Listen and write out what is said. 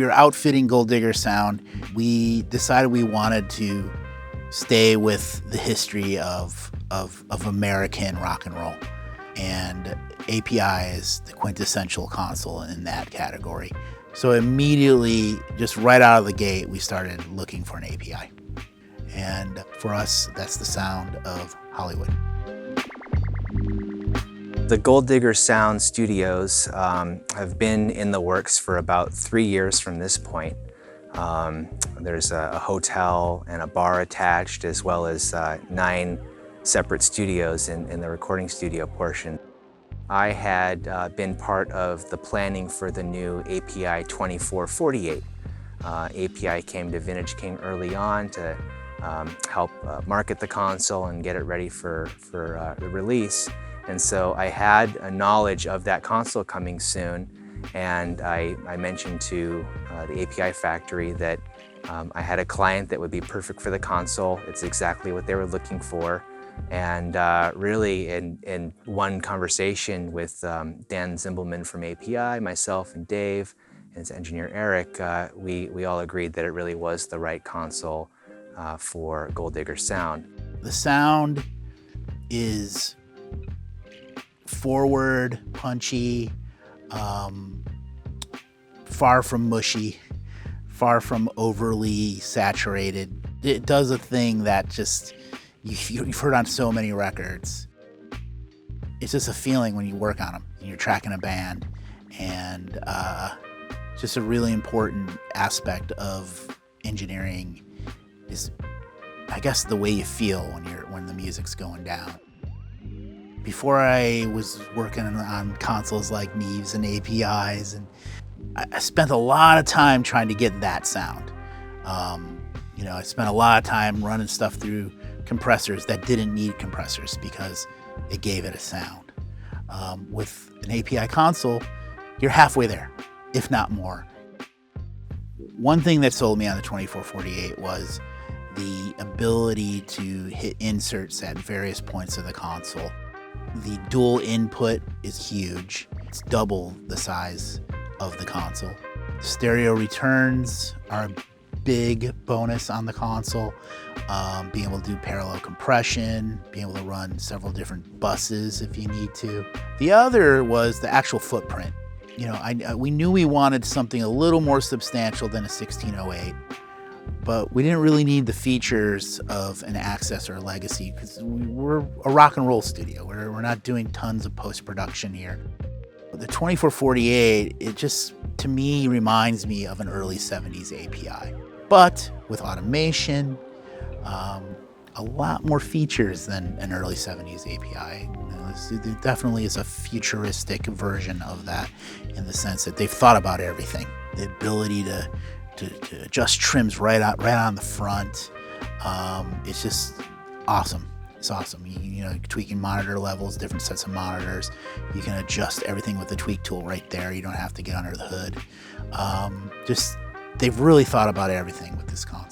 we were outfitting Gold Digger Sound, we decided we wanted to stay with the history of American rock and roll. And API is the quintessential console in that category. So immediately, just right out of the gate, we started looking for an API. And for us, that's the sound of Hollywood. The Gold Digger Sound studios have been in the works for about 3 years from this point. There's a hotel and a bar attached, as well as 9 separate studios in the recording studio portion. I had been part of the planning for the new API 2448. API came to Vintage King early on to help market the console and get it ready for the release. And so I had a knowledge of that console coming soon, and I mentioned to the API factory that I had a client that would be perfect for the console. It's exactly what they were looking for. And really, in one conversation with Dan Zimbelman from API, myself and Dave, and his engineer Eric, we all agreed that it really was the right console for Gold Digger Sound. The sound is forward, punchy, far from mushy, far from overly saturated. It does a thing that just you've heard on so many records. It's just a feeling when you work on them and you're tracking a band, and just a really important aspect of engineering is, I guess, the way you feel when the music's going down. Before I was working on consoles like Neves and APIs, and I spent a lot of time trying to get that sound. I spent a lot of time running stuff through compressors that didn't need compressors because it gave it a sound. With an API console, you're halfway there, if not more. One thing that sold me on the 2448 was the ability to hit inserts at various points of the console. The dual input is huge. It's double the size of the console. Stereo returns are a big bonus on the console. Being able to do parallel compression, being able to run several different buses if you need to. The other was the actual footprint. We knew we wanted something a little more substantial than a 1608, but we didn't really need the features of an Access or a Legacy because we're a rock and roll studio. We're not doing tons of post-production here. The 2448, it just, to me, reminds me of an early 70s API, but with automation, a lot more features than an early 70s API. It definitely is a futuristic version of that in the sense that they've thought about everything. The ability to adjust trims right on the front. It's just awesome. It's awesome. Tweaking monitor levels, different sets of monitors. You can adjust everything with the tweak tool right there. You don't have to get under the hood. They've really thought about everything with this console.